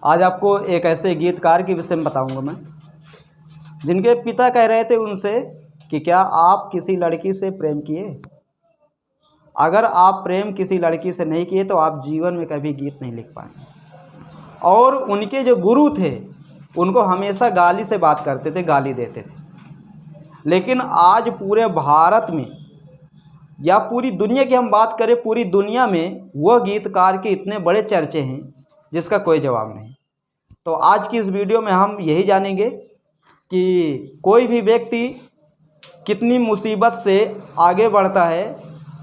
आज आपको एक ऐसे गीतकार के विषय में बताऊंगा मैं, जिनके पिता कह रहे थे उनसे कि क्या आप किसी लड़की से प्रेम किए? अगर आप प्रेम किसी लड़की से नहीं किए तो आप जीवन में कभी गीत नहीं लिख पाएंगे। और उनके जो गुरु थे उनको हमेशा गाली से बात करते थे, गाली देते थे। लेकिन आज पूरे भारत में या पूरी दुनिया की हम बात करें, पूरी दुनिया में वह गीतकार के इतने बड़े चर्चे हैं जिसका कोई जवाब नहीं। तो आज की इस वीडियो में हम यही जानेंगे कि कोई भी व्यक्ति कितनी मुसीबत से आगे बढ़ता है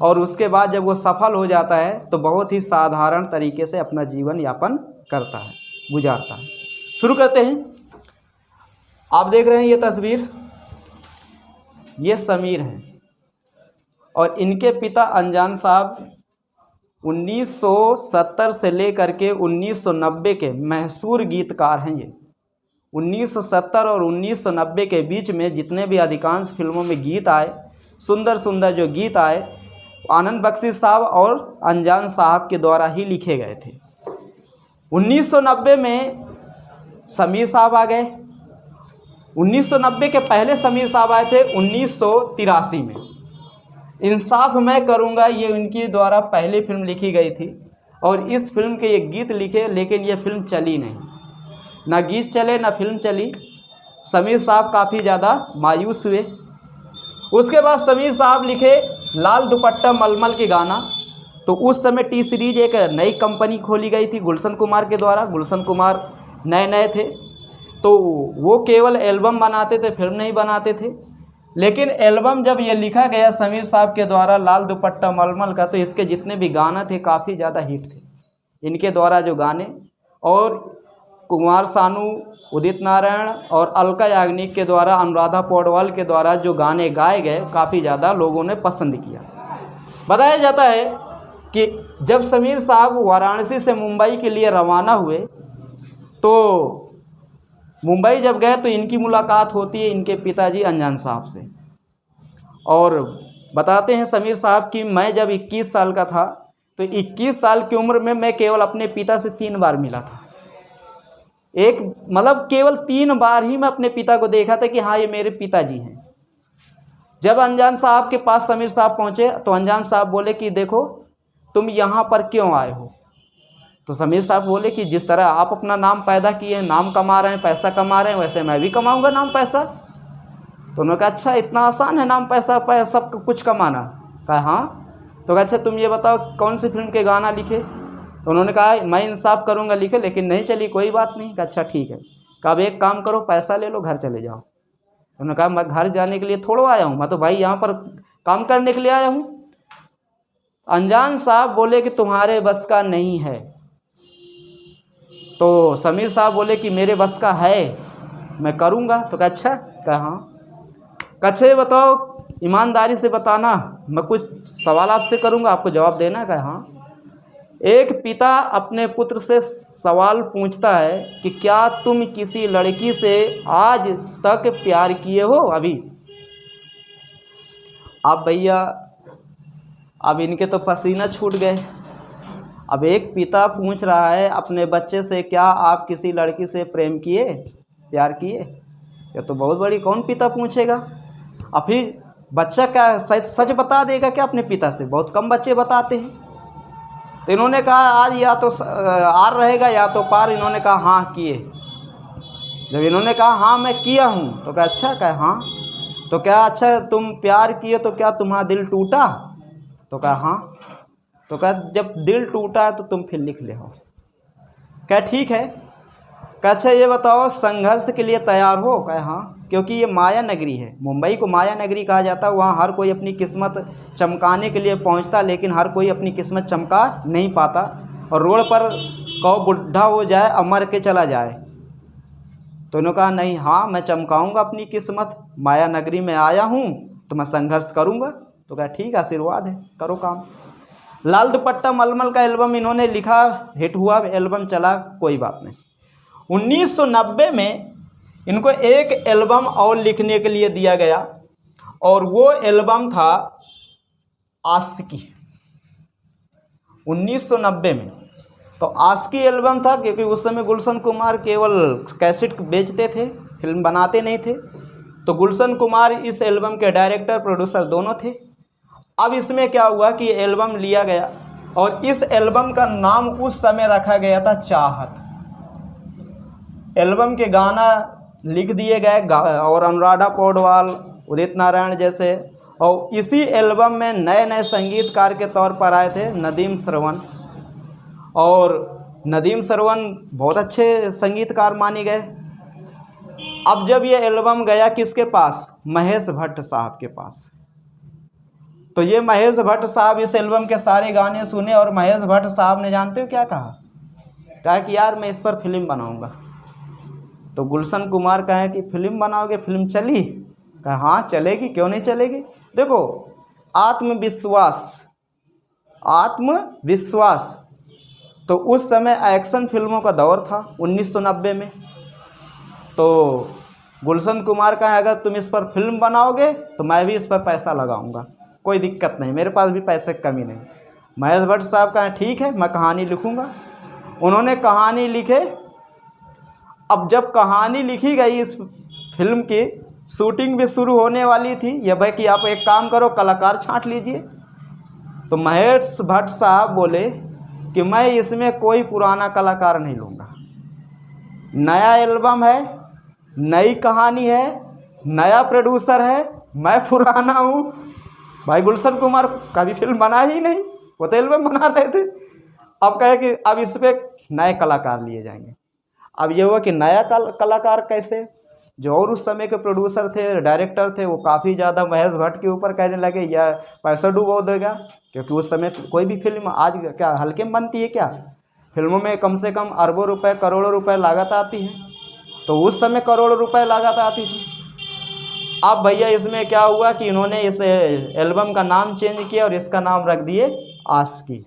और उसके बाद जब वो सफल हो जाता है तो बहुत ही साधारण तरीके से अपना जीवन यापन करता है, गुजारता है। शुरू करते हैं। आप देख रहे हैं ये तस्वीर, ये समीर हैं और इनके पिता अनजान साहब 1970 से लेकर के 1990 के मशहूर गीतकार हैं। ये 1970 और 1990 के बीच में जितने भी अधिकांश फिल्मों में गीत आए, सुंदर सुंदर जो गीत आए, आनंद बख्शी साहब और अनजान साहब के द्वारा ही लिखे गए थे। 1990 में समीर साहब आ गए। 1990 के पहले समीर साहब आए थे 1983 में। इंसाफ मैं करूँगा ये उनकी द्वारा पहली फिल्म लिखी गई थी और इस फिल्म के ये गीत लिखे, लेकिन ये फिल्म चली नहीं, ना गीत चले ना फिल्म चली। समीर साहब काफ़ी ज़्यादा मायूस हुए। उसके बाद समीर साहब लिखे लाल दुपट्टा मलमल के गाना। तो उस समय टी सीरीज एक नई कंपनी खोली गई थी गुलशन कुमार के द्वारा। गुलशन कुमार नए थे तो वो केवल एल्बम बनाते थे, फिल्म नहीं बनाते थे। लेकिन एल्बम जब ये लिखा गया समीर साहब के द्वारा लाल दुपट्टा मलमल का, तो इसके जितने भी गाना थे काफ़ी ज़्यादा हिट थे इनके द्वारा जो गाने। और कुमार सानू, उदित नारायण और अलका याग्निक के द्वारा, अनुराधा पौडवाल के द्वारा जो गाने गाए गए काफ़ी ज़्यादा लोगों ने पसंद किया। बताया जाता है कि जब समीर साहब वाराणसी से मुंबई के लिए रवाना हुए तो मुंबई जब गए तो इनकी मुलाकात होती है इनके पिताजी अनजान साहब से। और बताते हैं समीर साहब कि मैं जब 21 साल का था तो 21 साल की उम्र में मैं केवल अपने पिता से 3 बार मिला था। केवल 3 बार ही मैं अपने पिता को देखा था कि हाँ ये मेरे पिताजी हैं। जब अनजान साहब के पास समीर साहब पहुँचे तो अनजान साहब बोले कि देखो तुम यहाँ पर क्यों आए हो? तो समीर साहब बोले कि जिस तरह आप अपना नाम पैदा किए हैं, नाम कमा रहे हैं, पैसा कमा रहे हैं, वैसे मैं भी कमाऊँगा नाम पैसा। तो उन्होंने कहा अच्छा इतना आसान है नाम पैसा सब कुछ कमाना? कहा हाँ। तो कहा अच्छा तुम ये बताओ कौन सी फिल्म के गाना लिखे? तो उन्होंने कहा मैं इंसाफ करूँगा लिखे, लेकिन नहीं चली, कोई बात नहीं। कहा अच्छा ठीक है। कहा अब एक काम करो, पैसा ले लो, घर चले जाओ। उन्होंने कहा मैं घर जाने के लिए थोड़ा आया हूँ, मैं तो भाई यहाँ पर काम करने के लिए आया हूँ। अनजान साहब बोले कि तुम्हारे बस का नहीं है। तो समीर साहब बोले कि मेरे बस का है, मैं करूँगा। तो कहा अच्छा। कहा हाँ। कहा अच्छा ये बताओ ईमानदारी से बताना, मैं कुछ सवाल आपसे करूँगा, आपको जवाब देना। कहा हाँ। एक पिता अपने पुत्र से सवाल पूछता है कि क्या तुम किसी लड़की से आज तक प्यार किए हो अभी? अब भैया अब इनके तो पसीना छूट गए। अब एक पिता पूछ रहा है अपने बच्चे से क्या आप किसी लड़की से प्रेम किए, प्यार किए? ये तो बहुत बड़ी, कौन पिता पूछेगा? अब फिर बच्चा क्या सच बता देगा क्या अपने पिता से? बहुत कम बच्चे बताते हैं। तो इन्होंने कहा आज या तो आर रहेगा या तो पार। इन्होंने कहा हाँ किए। जब इन्होंने कहा हाँ मैं किया हूँ तो कहा अच्छा। कहा हाँ। तो क्या अच्छा तुम प्यार किए तो क्या तुम्हारा दिल टूटा? तो कहा हाँ। तो कहा जब दिल टूटा तो तुम फिर लिख ले हो। क्या ठीक है। कहा अच्छा ये बताओ संघर्ष के लिए तैयार हो? कहा हाँ, क्योंकि ये माया नगरी है, मुंबई को माया नगरी कहा जाता है। वहाँ हर कोई अपनी किस्मत चमकाने के लिए पहुँचता, लेकिन हर कोई अपनी किस्मत चमका नहीं पाता। और रोड पर कहो बुढ़ा हो जाए और मर के चला जाए। तो उन्होंने कहा नहीं, हाँ मैं चमकाऊँगा अपनी किस्मत, माया नगरी में आया हूँ तो मैं संघर्ष करूँगा। तो कहा ठीक, आशीर्वाद है, करो काम। लाल दुपट्टा मलमल का एल्बम इन्होंने लिखा, हिट हुआ, एल्बम चला, कोई बात नहीं। 1990 में इनको एक एल्बम और लिखने के लिए दिया गया और वो एल्बम था आशिकी। 1990 में। तो आस्की एल्बम था, क्योंकि उस समय गुलशन कुमार केवल कैसेट बेचते थे, फिल्म बनाते नहीं थे। तो गुलशन कुमार इस एल्बम के डायरेक्टर प्रोड्यूसर दोनों थे। अब इसमें क्या हुआ कि एल्बम लिया गया और इस एल्बम का नाम उस समय रखा गया था चाहत। एल्बम के गाना लिख दिए गए और अनुराधा पौडवाल, उदित नारायण जैसे, और इसी एल्बम में नए नए संगीतकार के तौर पर आए थे नदीम श्रवण। और नदीम श्रवण बहुत अच्छे संगीतकार माने गए। अब जब ये एल्बम गया किसके पास, महेश भट्ट साहब के पास, तो ये महेश भट्ट साहब इस एल्बम के सारे गाने सुने और महेश भट्ट साहब ने जानते हो क्या कहा कि यार मैं इस पर फिल्म बनाऊंगा। तो गुलशन कुमार कहे कि फिल्म बनाओगे, फिल्म चली? कहा हाँ चलेगी, क्यों नहीं चलेगी। देखो आत्मविश्वास, तो उस समय एक्शन फिल्मों का दौर था 1990 में। तो गुलशन कुमार कहे अगर तुम इस पर फिल्म बनाओगे तो मैं भी इस पर पैसा लगाऊंगा, कोई दिक्कत नहीं, मेरे पास भी पैसे की कमी नहीं। महेश भट्ट साहब कहे ठीक है मैं कहानी लिखूंगा। उन्होंने कहानी लिखे। अब जब कहानी लिखी गई, इस फिल्म की शूटिंग भी शुरू होने वाली थी। यह भाई कि आप एक काम करो, कलाकार छांट लीजिए। तो महेश भट्ट साहब बोले कि मैं इसमें कोई पुराना कलाकार नहीं लूँगा, नया एल्बम है, नई कहानी है, नया प्रोड्यूसर है, मैं पुराना हूँ। भाई गुलशन कुमार कभी फिल्म बना ही नहीं, वो तो एल्बम बना रहे थे। अब कहे कि अब इस पर नए कलाकार लिए जाएंगे। अब ये हुआ कि नया कलाकार कैसे, जो और उस समय के प्रोड्यूसर थे, डायरेक्टर थे, वो काफ़ी ज़्यादा महेश भट्ट के ऊपर कहने लगे या पैसा डुबो देगा, क्योंकि उस समय कोई भी फिल्म आज क्या हल्के में बनती है क्या, फिल्मों में कम से कम अरबों रुपए करोड़ों रुपए लागत आती है। तो उस समय करोड़ों रुपए लागत आती थी। अब भैया इसमें क्या हुआ कि इन्होंने इस एल्बम का नाम चेंज किया और इसका नाम रख दिए आस्की।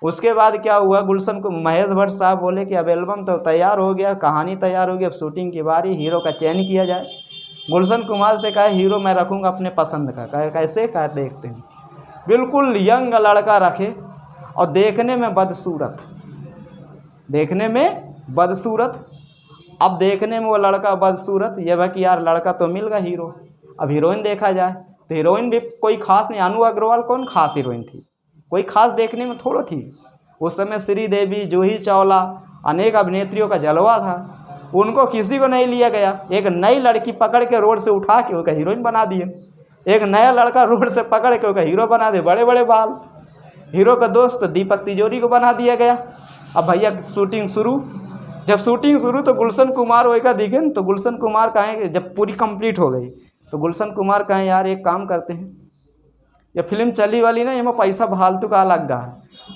उसके बाद क्या हुआ, गुलशन को महेश भट्ट साहब बोले कि अब एल्बम तो तैयार हो गया, कहानी तैयार हो गई, अब शूटिंग की बारी, हीरो का चयन किया जाए। गुलशन कुमार से कहा हीरो मैं रखूँगा अपने पसंद का। कहे कैसे, कहा देखते हैं। बिल्कुल यंग लड़का रखे और देखने में बदसूरत। अब देखने में वो लड़का बदसूरत, ये भाई कि यार लड़का तो मिल गया हीरो, अब हीरोइन देखा जाए। तो हीरोइन भी कोई खास नहीं, अनु अग्रवाल कौन खास हीरोइन थी, कोई खास देखने में थोड़ा थी। उस समय श्रीदेवी, जूही चावला, अनेक अभिनेत्रियों का जलवा था, उनको किसी को नहीं लिया गया। एक नई लड़की पकड़ के रोड से उठा के उसका हीरोइन बना दिए, एक नया लड़का रोड से पकड़ के उसका हीरो बना दिए, बड़े बड़े बाल। हीरो का दोस्त दीपक तिजोरी को बना दिया गया। अब भैया शूटिंग शुरू, जब शूटिंग शुरू तो गुलशन कुमार वही का दिखे न, तो गुलशन कुमार कहें जब पूरी कंप्लीट हो गई तो गुलशन कुमार कहें यार एक काम करते हैं, ये फिल्म चली वाली ना, ये में पैसा फालतू का अलग गा है।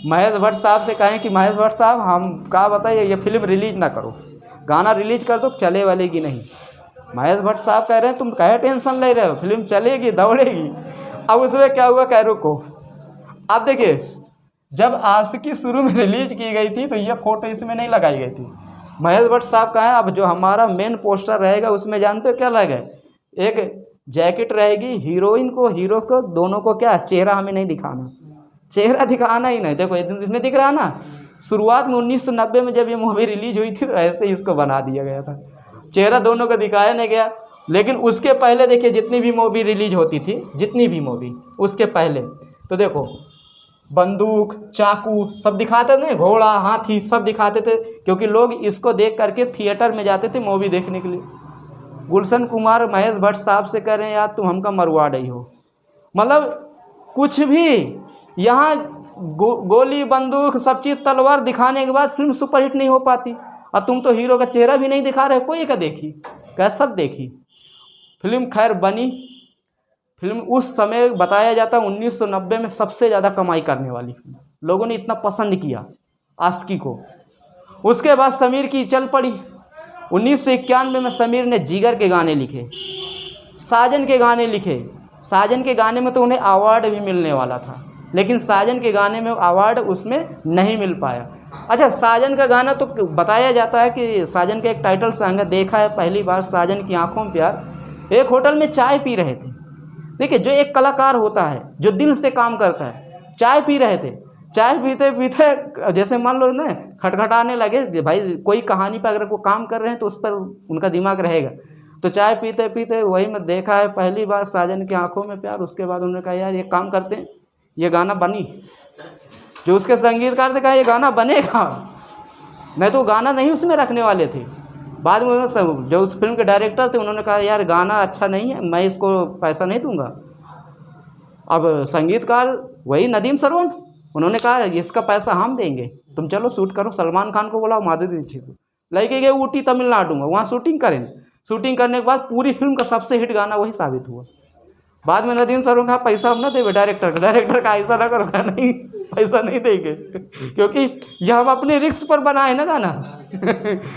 महेश भट्ट साहब से कहें कि महेश भट्ट साहब हम क्या बताइए, ये फिल्म रिलीज ना करो, गाना रिलीज कर दो, चले वालेगी नहीं। महेश भट्ट साहब कह रहे हैं तुम कहे टेंशन ले रहे हो, फिल्म चलेगी दौड़ेगी। अब उसमें क्या हुआ, कह रुको। अब देखिए जब आशिकी शुरू में रिलीज की गई थी तो ये फोटो इसमें नहीं लगाई गई थी। महेश भट्ट साहब कहें अब जो हमारा मेन पोस्टर रहेगा उसमें जानते हो क्या लगेगा, एक जैकेट रहेगी, हीरोइन को हीरो को दोनों को क्या चेहरा हमें नहीं दिखाना, चेहरा दिखाना ही नहीं। देखो इसमें दिख रहा ना, शुरुआत में 1990 में जब ये मूवी रिलीज हुई थी तो ऐसे ही इसको बना दिया गया था, चेहरा दोनों को दिखाया नहीं गया। लेकिन उसके पहले देखिए जितनी भी मूवी रिलीज होती थी, जितनी भी मूवी उसके पहले तो देखो बंदूक, चाकू सब दिखाते थे, घोड़ा, हाथी सब दिखाते थे, क्योंकि लोग इसको देख करके थिएटर में जाते थे मूवी देखने के लिए। गुलशन कुमार महेश भट्ट साहब से कह रहे हैं यार तुम हमका मरवा रही हो, मतलब कुछ भी यहाँ गोली बंदूक सब चीज़ तलवार दिखाने के बाद फिल्म सुपरहिट नहीं हो पाती। और तुम तो हीरो का चेहरा भी नहीं दिखा रहे, कोई का देखी क्या, सब देखी फिल्म। खैर बनी फिल्म, उस समय बताया जाता 1990 में सबसे ज़्यादा कमाई करने वाली फिल्म, लोगों ने इतना पसंद किया आशिकी को। उसके बाद समीर की चल पड़ी। 1991 में समीर ने जिगर के गाने लिखे, साजन के गाने लिखे। साजन के गाने में तो उन्हें अवार्ड भी मिलने वाला था, लेकिन साजन के गाने में अवार्ड उसमें नहीं मिल पाया। अच्छा, साजन का गाना तो बताया जाता है कि साजन का एक टाइटल सॉन्ग है, देखा है पहली बार साजन की आंखों में प्यार। एक होटल में चाय पी रहे थे, देखिए जो एक कलाकार होता है जो दिल से काम करता है, चाय पी रहे थे, चाय पीते पीते जैसे मान लो ना खटखटाने लगे, भाई कोई कहानी पर अगर वो काम कर रहे हैं तो उस पर उनका दिमाग रहेगा। तो चाय पीते पीते वही मैं देखा है पहली बार साजन की आंखों में प्यार। उसके बाद उन्होंने कहा यार ये काम करते हैं, ये गाना बनी, जो उसके संगीतकार थे कहा ये गाना बनेगा, नहीं तो गाना नहीं उसमें रखने वाले थे। बाद में जो उस फिल्म के डायरेक्टर थे उन्होंने कहा यार गाना अच्छा नहीं है, मैं इसको पैसा नहीं दूंगा। अब संगीतकार वही नदीम सरवन, उन्होंने कहा इसका पैसा हम देंगे, तुम चलो शूट करो। सलमान खान को बोला, माधुरी दीक्षित को लेके गए ऊटी तमिलनाडु में, वहाँ शूटिंग करें। शूटिंग करने के बाद पूरी फिल्म का सबसे हिट गाना वही साबित हुआ। बाद में नदीम सरवन कहा पैसा हम ना देंगे डायरेक्टर का। डायरेक्टर का ऐसा ना करो, कहा नहीं पैसा नहीं देंगे, क्योंकि यह हम अपने रिस्क पर बनाए ना गाना।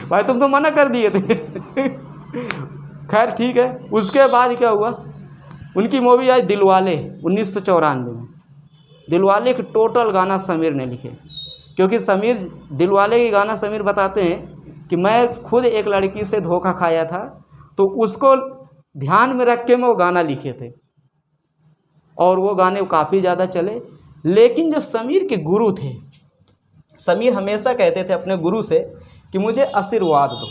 भाई तुम तो मना कर दिए थे। खैर ठीक है। उसके बाद क्या हुआ, उनकी मूवी आई दिलवाले 1994 में। दिलवाले के टोटल गाना समीर ने लिखे, क्योंकि समीर दिलवाले के गाना समीर बताते हैं कि मैं खुद एक लड़की से धोखा खाया था, तो उसको ध्यान में रख के मैं वो गाना लिखे थे और वो गाने काफ़ी ज़्यादा चले। लेकिन जो समीर के गुरु थे, समीर हमेशा कहते थे अपने गुरु से कि मुझे आशीर्वाद दो।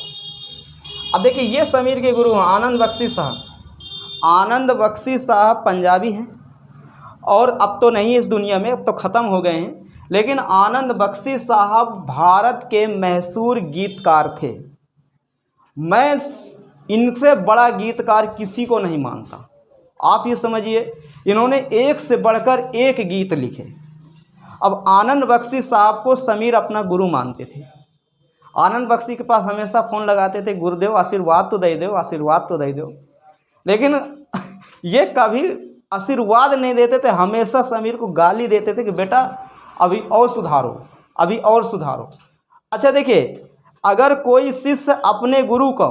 अब देखिए ये समीर के गुरु हैं आनंद बख्शी साहब। आनंद बख्शी साहब पंजाबी हैं और अब तो नहीं इस दुनिया में, अब तो ख़त्म हो गए हैं। लेकिन आनंद बख्शी साहब भारत के मशहूर गीतकार थे। मैं इनसे बड़ा गीतकार किसी को नहीं मानता। आप ये समझिए, इन्होंने एक से बढ़कर एक गीत लिखे। अब आनंद बख्शी साहब को समीर अपना गुरु मानते थे। आनंद बख्शी के पास हमेशा फ़ोन लगाते थे, गुरुदेव आशीर्वाद तो दे दो, आशीर्वाद तो दे दो। लेकिन ये कभी आशीर्वाद नहीं देते थे, हमेशा समीर को गाली देते थे कि बेटा अभी और सुधारो, अभी और सुधारो। अच्छा देखिए, अगर कोई शिष्य अपने गुरु को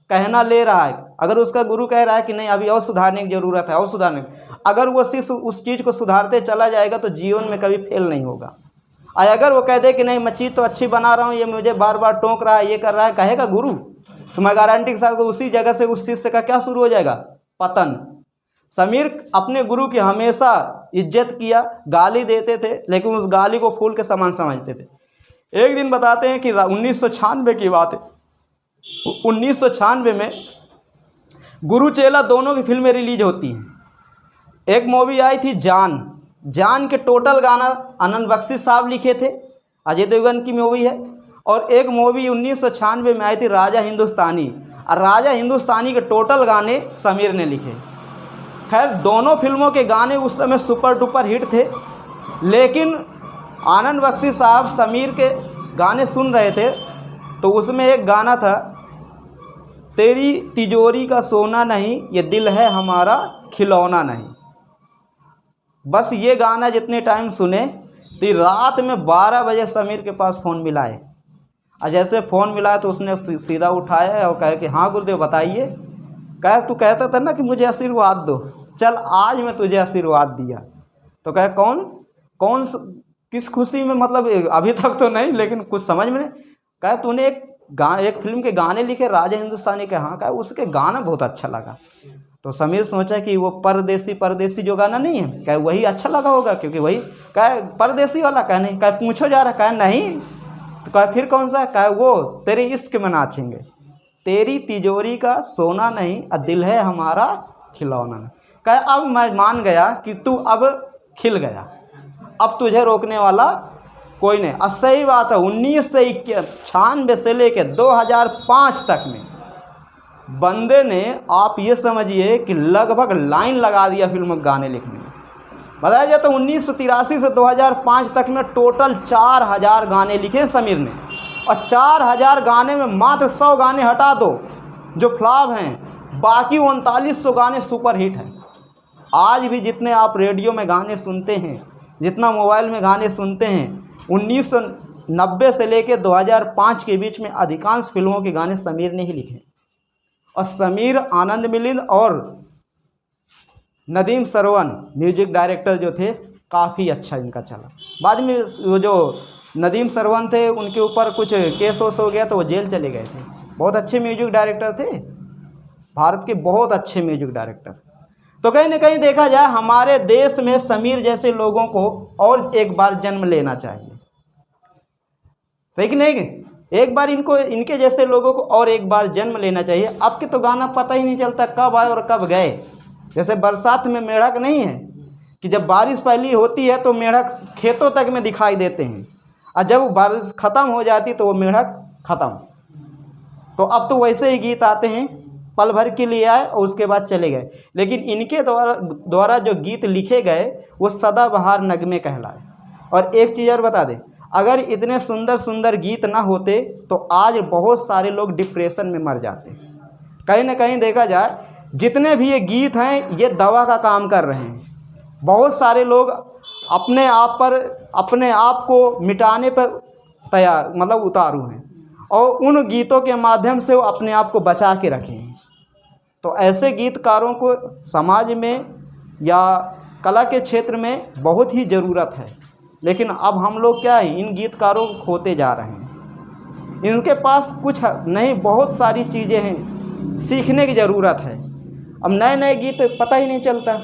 कहना ले रहा है, अगर उसका गुरु कह रहा है कि नहीं अभी और सुधारने की ज़रूरत है, और सुधारने, अगर वो शिष्य उस चीज़ को सुधारते चला जाएगा तो जीवन में कभी फेल नहीं होगा। और अगर वो कह दे कि नहीं मैं चीज़ तो अच्छी बना रहा हूँ, ये मुझे बार बार टोक रहा है, ये कर रहा है, कहेगा गुरु, तो मैं गारंटी के साथ उसी जगह से उस शिष्य का क्या शुरू हो जाएगा, पतन। समीर अपने गुरु की हमेशा इज्जत किया, गाली देते थे, लेकिन उस गाली को फूल के समान समझते थे। एक दिन बताते हैं कि 1996 की बात है। 1996 में गुरु चेला दोनों की फिल्में रिलीज होती हैं। एक मूवी आई थी जान। जान के टोटल गाना आनंद बख्शी साहब लिखे थे, अजय देवगन की मूवी है। और एक मूवी 1996 में आई थी राजा हिंदुस्तानी, और राजा हिंदुस्तानी के टोटल गाने समीर ने लिखे। खैर दोनों फिल्मों के गाने उस समय सुपर डुपर हिट थे, लेकिन आनंद बख्शी साहब समीर के गाने सुन रहे थे तो उसमें एक गाना था, तेरी तिजोरी का सोना नहीं, ये दिल है हमारा खिलौना नहीं। बस ये गाना जितने टाइम सुने तो रात में 12 बजे समीर के पास फ़ोन मिलाए, और जैसे फ़ोन मिला तो उसने सीधा उठाया और कहा कि हाँ गुरुदेव बताइए। कहे तू कहता था ना कि मुझे आशीर्वाद दो, चल आज मैं तुझे आशीर्वाद दिया। तो कहे कौन किस खुशी में, मतलब अभी तक तो नहीं लेकिन कुछ समझ में नहीं। कहे तूने एक फिल्म के गाने लिखे राजा हिंदुस्तानी के। हाँ, कहे उसके गाना बहुत अच्छा लगा। तो समीर सोचा कि वो परदेसी जो गाना नहीं है, कहे वही अच्छा लगा होगा, क्योंकि वही। कहे परदेसी वाला, कहे नहीं। कहे पूछो जा रहा, कहे नहीं। तो कहे फिर कौन सा? कहे वो तेरे इश्क में नाचेंगे, तेरी तिजोरी का सोना नहीं, और दिल है हमारा खिलौना नहीं। कहे अब मैं मान गया कि तू अब खिल गया, अब तुझे रोकने वाला कोई नहीं। और सही बात है, 1996 से लेके 2005 तक में बंदे ने, आप ये समझिए कि लगभग लाइन लगा दिया फिल्म गाने लिखने में। बताया जाए तो 1983 से 2005 तक में टोटल 4000 गाने लिखे समीर ने। और 4000 गाने में मात्र 100 गाने हटा दो जो फ्लॉप हैं, बाकी 3900 गाने सुपर हिट हैं। आज भी जितने आप रेडियो में गाने सुनते हैं, जितना मोबाइल में गाने सुनते हैं, 1990 से लेकर 2005 के बीच में अधिकांश फिल्मों के गाने समीर ने ही लिखे। और समीर, आनंद मिलिंद और नदीम सरवन म्यूजिक डायरेक्टर जो थे, काफ़ी अच्छा इनका चला। बाद में वो जो नदीम सरवन थे उनके ऊपर कुछ केस वोस हो गया तो वो जेल चले गए थे। बहुत अच्छे म्यूजिक डायरेक्टर थे, भारत के बहुत अच्छे म्यूजिक डायरेक्टर। तो कहीं ना कहीं देखा जाए हमारे देश में समीर जैसे लोगों को और एक बार जन्म लेना चाहिए, सही कि नहीं? एक बार इनके जैसे लोगों को और एक बार जन्म लेना चाहिए। अब के तो गाना पता ही नहीं चलता कब आए और कब गए। जैसे बरसात में मेढक नहीं है कि जब बारिश पहली होती है तो मेढक खेतों तक में दिखाई देते हैं, और जब बारिश ख़त्म हो जाती तो वो मेढक ख़त्म। तो अब तो वैसे ही गीत आते हैं, पल भर के लिए आए और उसके बाद चले गए। लेकिन इनके द्वारा जो गीत लिखे गए वो सदाबहार नगमे कहलाए। और एक चीज़ और बता दें, अगर इतने सुंदर सुंदर गीत ना होते तो आज बहुत सारे लोग डिप्रेशन में मर जाते। कहीं ना कहीं देखा जाए जितने भी ये गीत हैं ये दवा का काम कर रहे हैं। बहुत सारे लोग अपने आप को मिटाने पर तैयार मतलब उतारू हैं, और उन गीतों के माध्यम से वो अपने आप को बचा के रखे हैं। तो ऐसे गीतकारों को समाज में या कला के क्षेत्र में बहुत ही ज़रूरत है। लेकिन अब हम लोग क्या है, इन गीतकारों को खोते जा रहे हैं। इनके पास कुछ नहीं, बहुत सारी चीज़ें हैं, सीखने की ज़रूरत है। अब नए नए गीत पता ही नहीं चलता।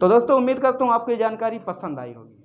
तो दोस्तों उम्मीद करता हूँ आपको ये जानकारी पसंद आई होगी।